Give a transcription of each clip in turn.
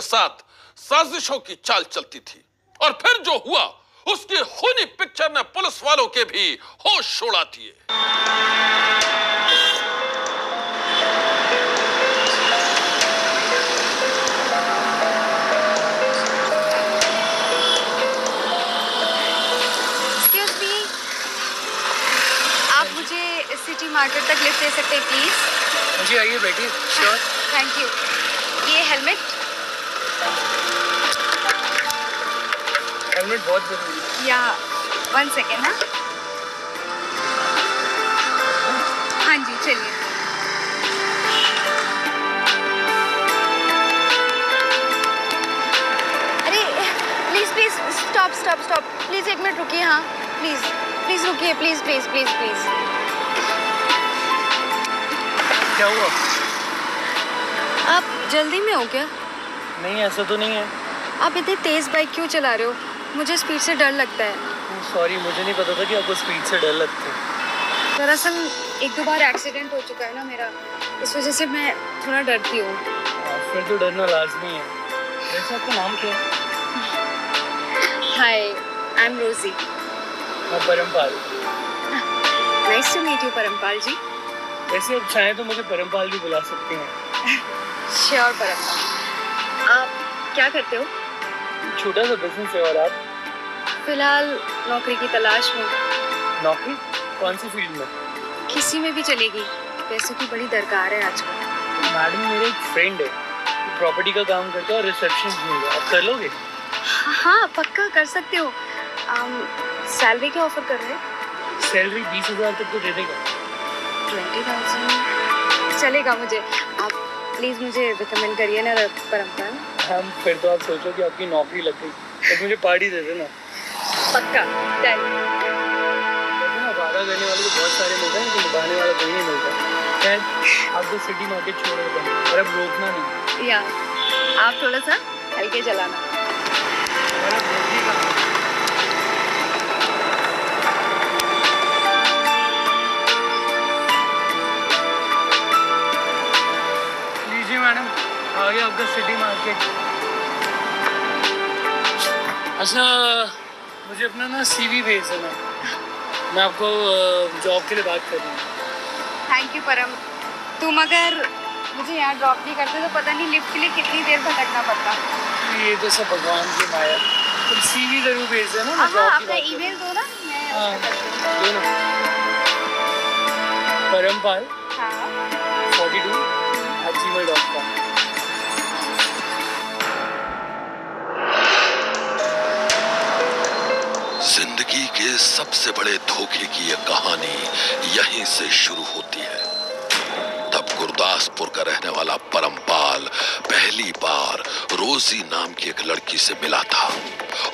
के साथ साजिशों की चाल चलती थी और फिर जो हुआ उसकी खूनी पिक्चर ने पुलिस वालों के भी होश उड़ा दिए। आप मुझे सिटी मार्केट तक लिफ्ट दे सकते हैं प्लीज? जी आइए बैठिए। श्योर। Thank you. ये हेलमेट बहुत जरूरी है। या 1 सेकेंड। हाँ जी चलिए। अरे please please stop stop stop please 1 minute रुकिए। हाँ प्लीज प्लीज रुकिए प्लीज प्लीज प्लीज प्लीज। क्या हुआ? आप जल्दी में हो क्या? नहीं ऐसा तो नहीं है। आप इतनी तेज बाइक क्यों चला रहे हो? मुझे स्पीड से डर लगता है। सॉरी मुझे नहीं पता था कि आपको स्पीड से डर लगता है। दरअसल 1-2 बार एक्सीडेंट हो चुका है ना मेरा, इस वजह से मैं थोड़ा डरती हूँ। फिर तो डरना लाजमी है। वैसे आपका नाम क्या है? हाय आई एम रोजी। मैं Parampal. Nice to meet you Parampal ji. वैसे आप चाहें तो मुझे परमपाल भी बुला सकते हैं। श्योर परमपाल। आप क्या करते हो? छोटा सा बिजनेस है। और आप? फिलहाल नौकरी की तलाश में। नौकरी? कौन सी फील्ड में? किसी में भी चलेगी, पैसों की बड़ी दरकार है आजकल। मैडम मेरा एक फ्रेंड है, प्रॉपर्टी का काम करता है और रिसेप्शन में। आप कर लोगे? हाँ पक्का कर सकते हो। सैलरी क्या ऑफर कर रहे हैं? सैलरी 20,000 तक तो दे देगा। 20,000 चलेगा मुझे। आप प्लीज मुझे रिकमेंड करिए ना परमपाल। हम फिर तो आप सोचो कि आपकी नौकरी लग गई तो मुझे पार्टी दे देना। पक्का डन। वादा करने वाले तो बहुत सारे मिलते हैं लेकिन निभाने वाला कोई नहीं मिलता। खैर आप तो सिटी मार्केट छोड़ रहे थे और अब रोकना नहीं। या आप थोड़ा सा हल्के चलाना। लीजिए मैडम, आ गया आपका सिटी मार्केट। अच्छा मुझे अपना ना CV भेज देना, मैं आपको जॉब के लिए बात कर रही हूँ। थैंक यू परम। तुम अगर मुझे यहाँ ड्रॉप नहीं करते तो पता नहीं लिफ्ट के लिए कितनी देर भटकना पड़ता। ये तो सब भगवान की माया। तुम CV जरूर भेज देना। हाँ अपना ईमेल दो ना, मैं दो ना। परमपाल 42@gmail.com। जिंदगी के सबसे बड़े धोखे की यह कहानी यहीं से शुरू होती है। तब गुरदासपुर का रहने वाला परमपाल पहली बार रोजी नाम की एक लड़की से मिला था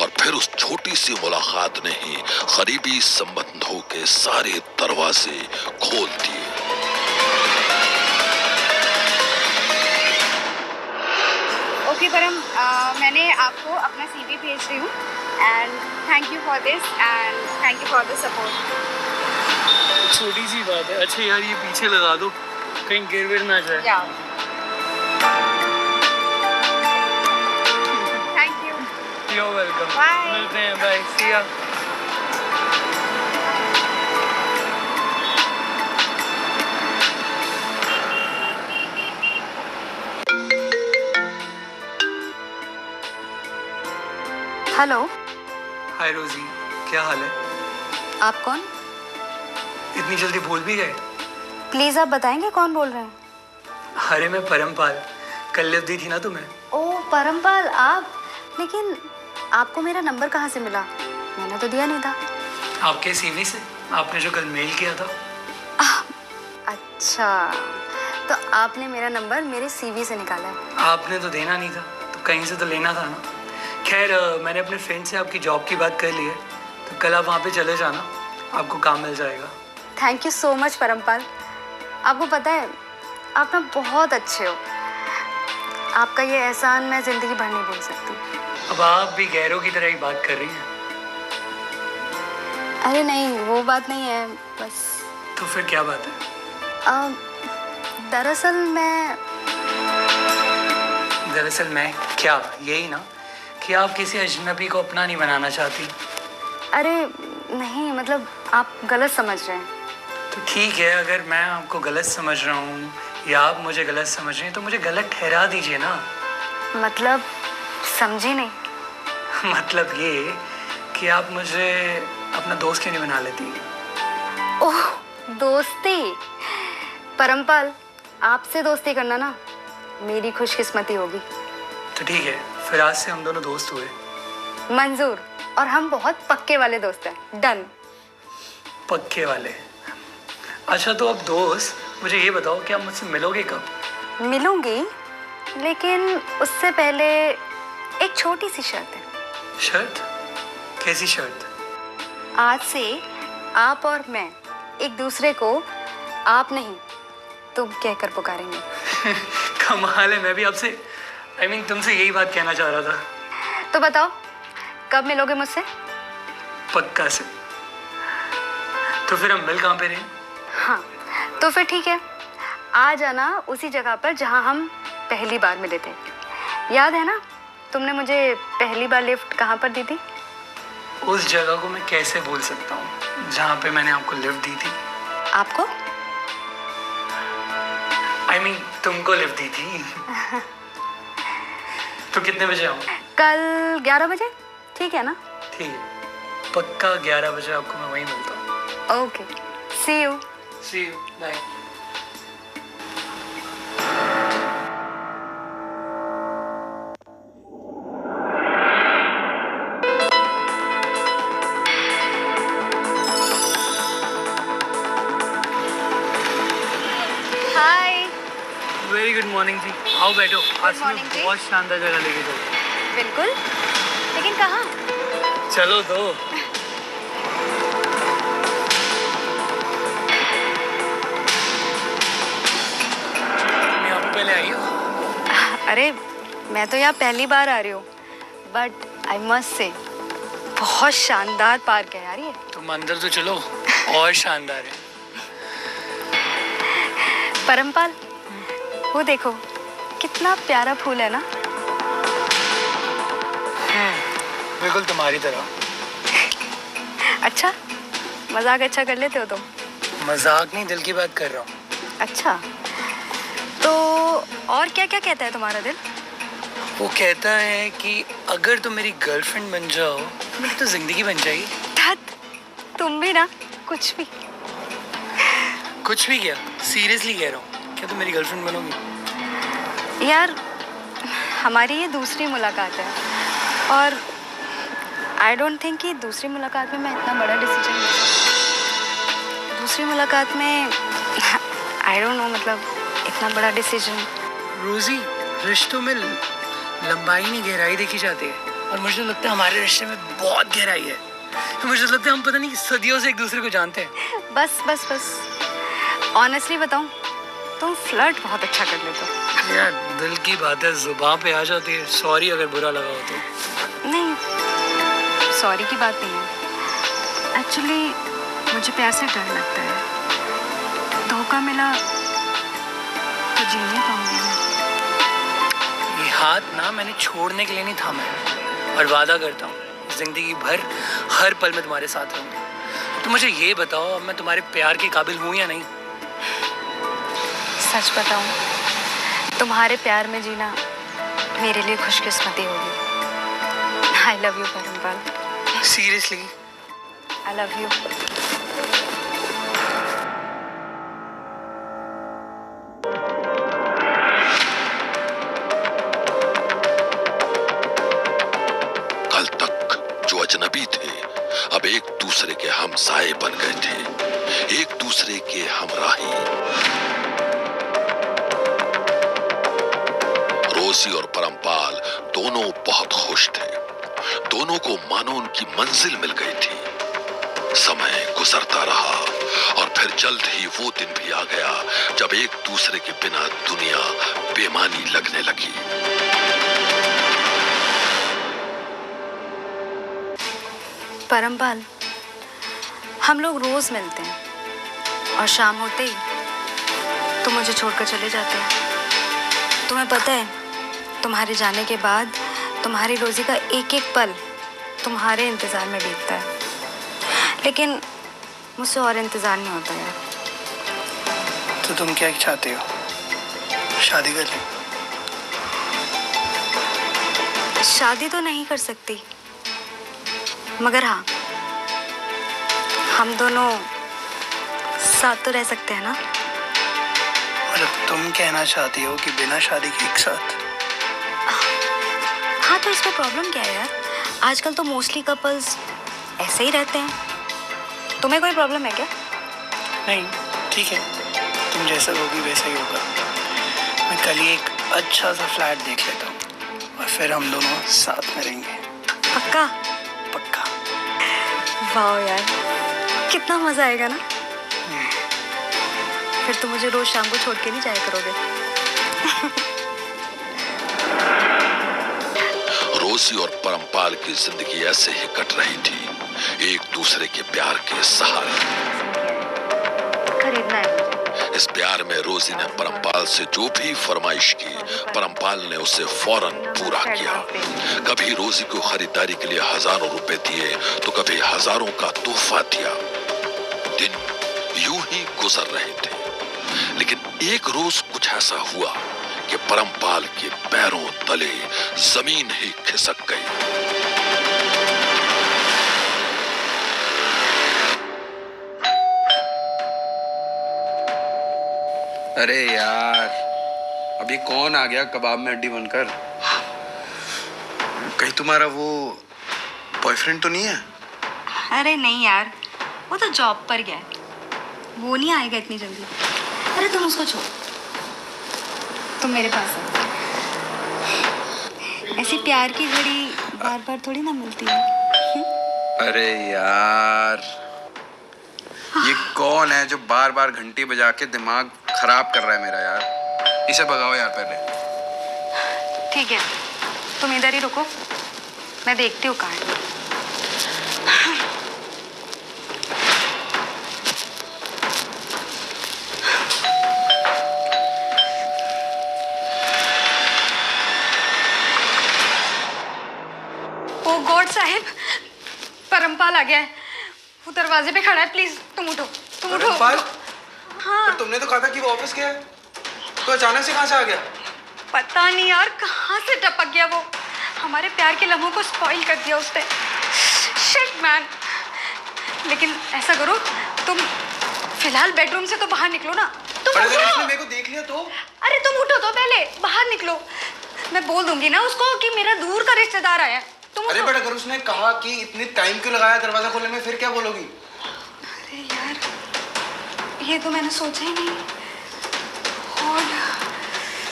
और फिर उस छोटी सी मुलाकात ने ही करीबी संबंधों के सारे दरवाजे खोल दिए। ओके परम, मैंने आपको अपना CV भेज रही हूँ and thank you for this and thank you for the support. छोटी सी बात है। अच्छा यार ये पीछे लगा दो, कहीं गिर विर ना जाए। Thank you. You're welcome। Bye। मिलते हैं। बाय। See ya। हेलो। हाय रोजी, क्या हाल है? आप कौन? इतनी जल्दी भूल भी गए? प्लीज आप बताएंगे कौन बोल रहे हैं? अरे मैं परमपाल, कल लिफ्ट दी थी ना तुम्हें। ओह परमपाल आप, लेकिन आपको मेरा नंबर कहाँ से मिला? मैंने तो दिया नहीं था। आपके CV से, आपने जो कल मेल किया था। अच्छा तो आपने मेरा नंबर मेरे CV से निकाला है? आपने तो देना नहीं था तो कहीं से तो लेना था ना। खैर मैंने अपने फ्रेंड से आपकी जॉब की बात कर ली है, तो कल आप वहाँ पे चले जाना, आपको काम मिल जाएगा। Thank you so much Parampal. आपको पता है आप ना बहुत अच्छे हो। आपका ये एहसान मैं जिंदगी भर नहीं भूल सकती। अब आप भी गैरों की तरह ही बात कर रही हैं। अरे नहीं वो बात नहीं है, बस। तो फिर क्या बात है? दरअसल मैं दरअसल मैं क्या यही ना कि आप किसी अजनबी को अपना नहीं बनाना चाहती। अरे नहीं, मतलब आप गलत समझ रहे हैं। तो ठीक है, अगर मैं आपको गलत समझ रहा हूँ या आप मुझे गलत समझ रहे हैं तो मुझे गलत ठहरा दीजिए ना। मतलब समझी नहीं। मतलब ये कि आप मुझे अपना दोस्त क्यों नहीं बना लेती? ओह, दोस्ती। परमपाल, आपसे दोस्ती करना ना मेरी खुशकिस्मती होगी। तो ठीक है, फिर आज से हम दोनों दोस्त हुए। मंजूर। और हम बहुत पक्के वाले दोस्त हैं। डन। पक्के वाले? अच्छा तो अब दोस्त, मुझे ये बताओ कि आप मुझसे मिलोगे कब? मिलूंगी, लेकिन उससे पहले एक छोटी सी शर्त है। शर्त? कैसी शर्त? आज से आप और मैं एक दूसरे को आप नहीं तुम कहकर पुकारेंगे। कमाल है, मैं भी आपसे तुमसे यही बात कहना चाह रहा था। तो बताओ कब मिलोगे मुझसे? पक्का से। तो फिर हम मिल कहाँ पे रहे? हाँ, तो फिर ठीक है, आ जाना उसी जगह पर जहाँ हम पहली बार मिले थे। याद है ना, तुमने मुझे पहली बार लिफ्ट कहाँ पर दी थी? उस जगह को मैं कैसे भूल सकता हूँ जहाँ पे मैंने आपको लिफ्ट दी थी। आपको? तुमको लिफ्ट दी थी। तो कितने बजे आऊँ? कल 11 बजे, ठीक है ना? ठीक है, पक्का 11 बजे आपको मैं वहीं मिलता हूँ। Okay, see you. See you, bye. Hi. Very good morning ji, आओ बैठो। आज morning मैं जी। बहुत शानदार जगह लेके जाऊँ। बिल्कुल, लेकिन कहाँ? चलो तो। तुम यहाँ पे पहले आई हो? अरे मैं तो यहाँ पहली बार आ रही हूँ, बट आई मस्ट से बहुत शानदार पार्क है यार ये। तुम अंदर तो चलो, और शानदार है। परमपाल, वो देखो कितना प्यारा फूल है ना। बिल्कुल तुम्हारी तरह। अच्छा, मजाक अच्छा कर लेते हो तुम। मजाक नहीं, दिल की बात कर रहा हूँ। अच्छा, तो और क्या क्या कहता है तुम्हारा दिल? वो कहता है कि अगर तुम मेरी गर्लफ्रेंड बन जाओ मेरी तो जिंदगी बन जाएगी। धत, तुम भी ना कुछ भी। कुछ भी क्या, सीरियसली कह रहा हूँ, क्या तुम मेरी गर्लफ्रेंड बनोगी? यार हमारी ये दूसरी मुलाकात है और आई डोंट थिंक कि दूसरी मुलाकात में मैं इतना बड़ा डिसीजन ले सकती। दूसरी मुलाकात में आई डोंट नो, मतलब इतना बड़ा डिसीजन। रोजी, रिश्तों में लंबाई नहीं गहराई देखी जाती है और मुझे लगता है हमारे रिश्ते में बहुत गहराई है। तो मुझे लगता है हम पता नहीं सदियों से एक दूसरे को जानते हैं। बस बस बस, ऑनेस्टली बताऊं, तुम फ्लर्ट बहुत अच्छा कर लेते हो। यार दिल की बात है, जुबान पे आ जाती है। सॉरी अगर बुरा लगा हो तो। नहीं, सॉरी की बात नहीं है। एक्चुअली मुझे प्यार से डर लगता है। धोखा मिला तो जी नहीं पाऊंगी मैं। ये हाथ ना मैंने छोड़ने के लिए नहीं थामा है और वादा करता हूँ जिंदगी भर हर पल में तुम्हारे साथ रहूँगा। तो मुझे ये बताओ, अब मैं तुम्हारे प्यार के काबिल हूँ या नहीं? सच बताऊं, तुम्हारे प्यार में जीना मेरे लिए खुशकिस्मती होगी। I love you Parampal. Seriously? I love you. कल तक जो अजनबी थे अब एक दूसरे के हमसाए बन गए थे, एक दूसरे के हमराही। रोजी और परमपाल दोनों बहुत खुश थे। दोनों को मानो उनकी मंजिल मिल गई थी। समय गुजरता रहा और फिर जल्द ही वो दिन भी आ गया जब एक दूसरे के बिना दुनिया बेमानी लगने लगी। परमपाल, हम लोग रोज मिलते हैं और शाम होते ही तुम मुझे छोड़कर चले जाते हो। तुम्हें पता है तुम्हारे जाने के बाद तुम्हारी रोजी का एक एक पल तुम्हारे इंतज़ार में बीतता है, लेकिन मुझसे और इंतज़ार नहीं होता यार। तो तुम क्या चाहते हो, शादी कर लें? शादी तो नहीं कर सकती, मगर हाँ, हम दोनों साथ तो रह सकते हैं ना। मतलब तुम कहना चाहती हो कि बिना शादी के एक साथ? हाँ, तो इसमें प्रॉब्लम क्या है यार? आजकल तो मोस्टली कपल्स ऐसे ही रहते हैं। तुम्हें कोई प्रॉब्लम है क्या? नहीं, ठीक है, तुम जैसा होगी वैसा ही होगा। मैं कल ही एक अच्छा सा फ्लैट देख लेता हूँ और फिर हम दोनों साथ में रहेंगे। पक्का? पक्का। वाह यार, कितना मजा आएगा ना। फिर तुम मुझे रोज शाम को छोड़ के नहीं जाया करोगे। रोजी और परमपाल की जिंदगी ऐसे ही कट रही थी, एक दूसरे के प्यार के सहारे। खरीदना है। इस प्यार में रोजी ने परमपाल से जो भी फरमाइश की, परमपाल ने उसे फौरन पूरा किया। कभी रोजी को खरीदारी के लिए हजारों रुपए दिए, तो कभी हजारों का तोहफा दिया। दिन यूं ही गुजर रहे थे, लेकिन एक रोज कुछ ऐसा हुआ कि परमपाल के पैरों तले जमीन ही खिसक गई। अरे यार, अभी कौन आ गया कबाब में हड्डी बनकर? कहीं तुम्हारा वो बॉयफ्रेंड तो नहीं है? अरे नहीं यार, वो तो जॉब पर गया है, वो नहीं आएगा इतनी जल्दी। अरे तुम उसको छोड़, तुम मेरे पास आओ। ऐसी प्यार की घड़ी बार बार थोड़ी ना मिलती है। अरे यार, ये कौन है जो बार बार घंटी बजा के दिमाग खराब कर रहा है मेरा यार? इसे भगाओ यार पहले। ठीक है, तुम इधर ही रुको, मैं देखती हूँ कहाँ है। ओ गॉड साहिब, परमपाल आ गया है, वो दरवाजे पे खड़ा है। प्लीज तुम उठो, तुम उठो। परमपाल? हाँ, पर तुमने तो कहा था कि वो ऑफिस गया है, तो अचानक से कहाँ से आ गया? पता नहीं यार कहाँ से टपक गया वो। हमारे प्यार के लम्हों को स्पॉइल कर दिया उसने। Shit man. लेकिन ऐसा करो, तुम फिलहाल बेडरूम से तो बाहर निकलो ना। तुम अरे उठो। अगर उसने मेरे को देख लिया तो? अरे तुम उठो तो पहले, बाहर निकलो। मैं बोल दूंगी ना उसको कि मेरा दूर का रिश्तेदार आया है। तुम अरे उठो। बट अगर उसने कहा कि इतनी टाइम क्यों लगाया दरवाजा खोलने में, फिर क्या बोलोगी? अरे यार, ये तो मैंने सोचा ही नहीं। और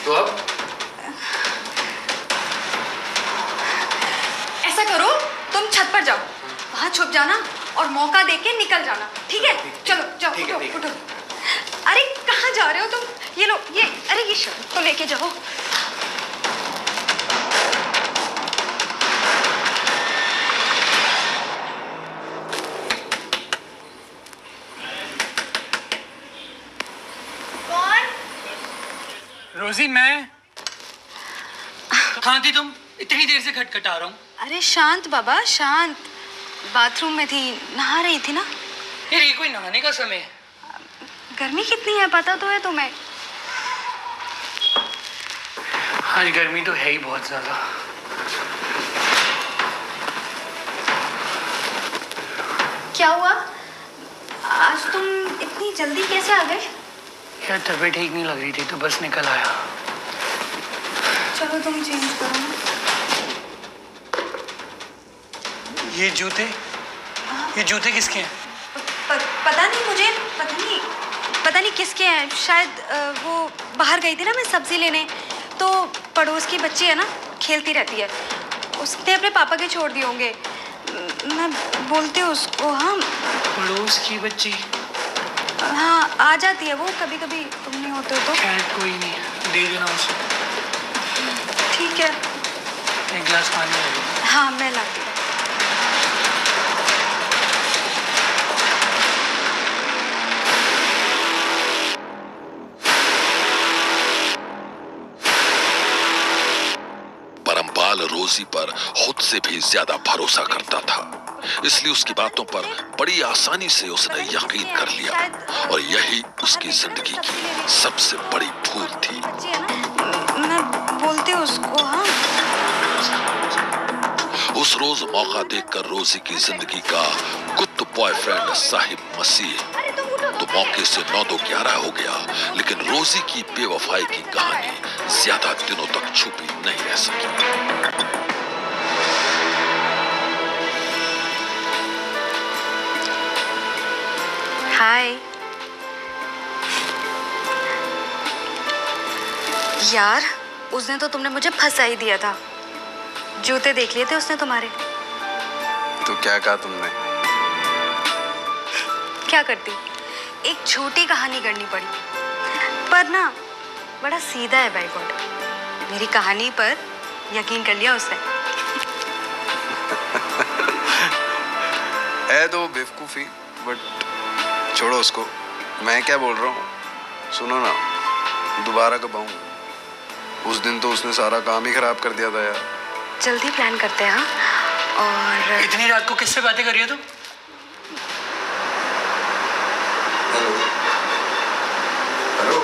तो अब? ऐसा करो, तुम छत पर जाओ, वहां छुप जाना और मौका देके निकल जाना। ठीक है? चलो जाओ, उठो उठो। अरे कहाँ जा रहे हो तुम? ये लो, ये अरे ये शर्ट तो लेके जाओ। रोजी, मैं कहाँ थी तुम? इतनी देर से खटखटा रहा हूँ। अरे शांत बाबा, शांत। बाथरूम में थी, नहा रही थी ना। यार ये कोई नहाने का समय है? गर्मी कितनी है पता तो है तुम्हें। आज गर्मी तो है ही बहुत ज्यादा। क्या हुआ? आज तुम इतनी जल्दी कैसे आ गए? यार तबीयत ठीक नहीं लग रही थी तो बस निकल आया। चलो तुम चेंज करो ना। ये जूते किसके हैं? पता नहीं मुझे, पता नहीं किसके हैं। शायद वो बाहर गई थी ना मैं सब्जी लेने, तो पड़ोस की बच्ची है ना, खेलती रहती है, उसने अपने पापा के छोड़ दिए होंगे। मैं बोलती हूँ उसको। हाँ, पड़ोस की बच्ची? हाँ आ जाती है वो कभी कभी, तुम नहीं होते हो तो। खैर कोई नहीं, दे देना उसे। ठीक है, एक गिलास पानी ले लो। हाँ मैं लाती हूँ। रोजी पर खुद से भी ज्यादा भरोसा करता था, इसलिए उसकी बातों पर बड़ी आसानी से उसने यकीन कर लिया और यही उसकी जिंदगी की सबसे बड़ी भूल थी। अच्छी है ना? मैं बोलती हूँ उसको। हाँ, उस रोज मौका देखकर रोजी की जिंदगी का गुड बॉयफ्रेंड साहिब मसीह तो मौके से 9-2-11 हो गया, लेकिन रोजी की बेवफाई की कहानी ज्यादा दिनों तक छुपी नहीं रह सकी। हाय यार, उस दिन तो तुमने मुझे फंसा ही दिया था। जूते देख लिए थे उसने तुम्हारे। तो क्या कहा तुमने? क्या करती, एक छोटी कहानी करनी पड़ी, पर ना बड़ा सीधा है बाय गॉड। मेरी कहानी पर यकीन कर लिया उसने। है तो बेवकूफ़ी, बट छोड़ो उसको। मैं क्या बोल रहा हूँ, सुनो ना, दोबारा कब आऊँ? उस दिन तो उसने सारा काम ही खराब कर दिया था यार। जल्दी प्लान करते हैं। हाँ, और इतनी रात को किससे बातें कर रही हो तुम? हेलो।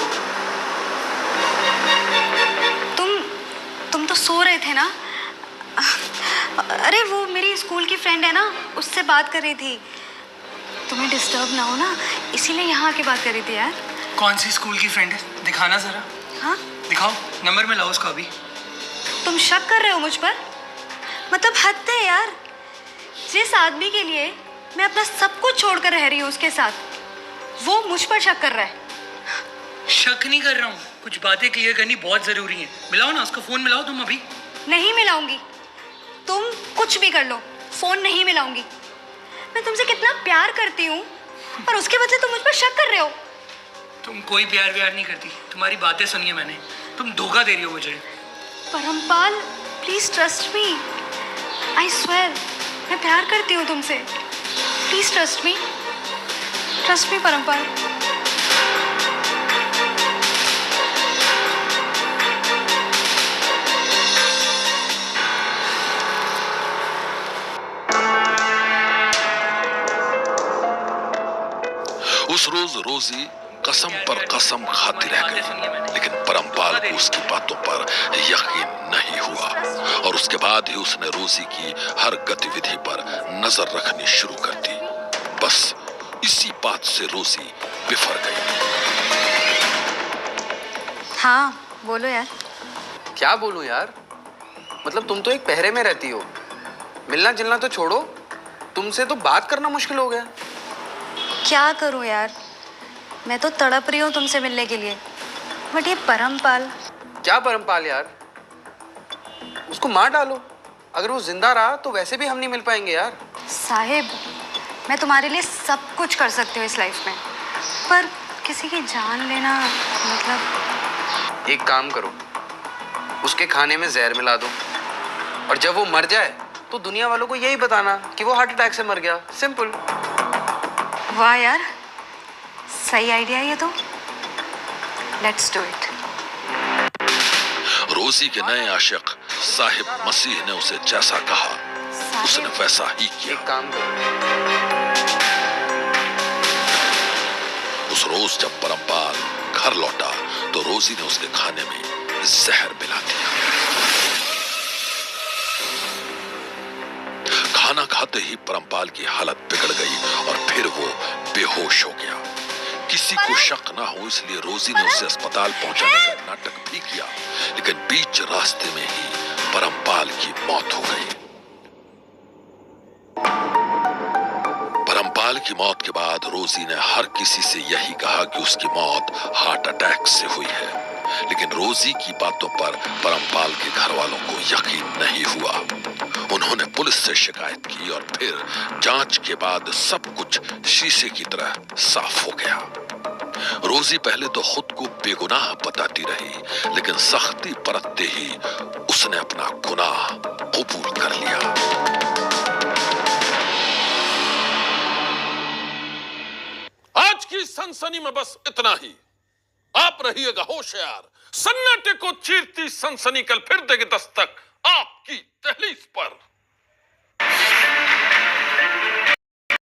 तुम तो सो रहे थे ना? अरे वो मेरी स्कूल की फ्रेंड है ना, उससे बात कर रही थी। तुम्हें डिस्टर्ब ना हो ना, इसीलिए यहाँ आके बात कर रही थी यार। कौन सी स्कूल की फ्रेंड है? दिखाना जरा। हाँ, दिखाओ, नंबर में लाओ उसका अभी। तुम शक कर रहे हो मुझ पर? मतलब हद है यार। जिस आदमी के लिए मैं अपना सब कुछ छोड़कर रह रही हूँ उसके साथ, वो मुझ पर शक कर रहा है। शक नहीं कर रहा हूँ, कुछ बातें क्लियर करनी बहुत जरूरी है। मिलाओ ना उसका फोन, मिलाओ तुम अभी। नहीं मिलाऊंगी, तुम कुछ भी कर लो, फोन नहीं मिलाऊंगी। मैं तुमसे कितना प्यार करती हूँ और उसके बदले तुम मुझ पर शक कर रहे हो। तुम कोई प्यार व्यार नहीं करती, तुम्हारी बातें सुनी है मैंने। तुम धोखा दे रही हो मुझे। Parampal, please trust me. I swear, मैं प्यार करती हूँ तुमसे। Please trust me, Parampal. उस रोज रोजी कसम पर कसम खाती रह गई, लेकिन परमपाल को उसकी बातों पर यकीन नहीं हुआ और उसके बाद ही उसने रोजी की हर गतिविधि पर नजर रखनी शुरू कर दी। बस इसी बात से रोजी बिफर गई। हाँ बोलो यार। क्या बोलूं यार, मतलब तुम तो एक पहरे में रहती हो, मिलना जुलना तो छोड़ो, तुमसे तो बात करना मुश्किल हो गया। क्या करूँ यार, मैं तो तड़प रही हूँ तुमसे मिलने के लिए, बट ये परमपाल। क्या परमपाल यार, उसको मार डालो। अगर वो जिंदा रहा तो वैसे भी हम नहीं मिल पाएंगे यार। साहिब, मैं तुम्हारे लिए सब कुछ कर सकती हूँ इस लाइफ में, पर किसी की जान लेना मतलब। एक काम करो, उसके खाने में जहर मिला दो और जब वो मर जाए तो दुनिया वालों को यही बताना कि वो हार्ट अटैक से मर गया। सिंपल। वाह यार, सही आइडिया है ये तो। Let's do it. रोजी के नए आशिक साहिब मसीह ने उसे जैसा कहा उसने वैसा ही किया। एक काम करो, उस रोज जब परमपाल घर लौटा तो रोजी ने उसके खाने में जहर मिला दिया। खाना खाते ही परमपाल की हालत बिगड़ गई और फिर वो बेहोश हो गया। किसी को शक ना हो इसलिए रोजी ने उसे अस्पताल पहुंचाने का नाटक भी किया, लेकिन बीच रास्ते में ही परमपाल की मौत हो गई। परमपाल की मौत के बाद रोजी ने हर किसी से यही कहा कि उसकी मौत हार्ट अटैक से हुई है, लेकिन रोजी की बातों पर परमपाल के घर वालों को यकीन नहीं हुआ। उन्होंने पुलिस से शिकायत की और फिर जांच के बाद सब कुछ शीशे की तरह साफ हो गया। रोजी पहले तो खुद को बेगुनाह बताती रही, लेकिन सख्ती बरतते ही उसने अपना गुनाह कबूल कर लिया। आज की सनसनी में बस इतना ही। आप रहिएगा होशियार। सन्नाटे को चीरती सनसनी कल फिर देगी दस्तक आपकी दहलीज पर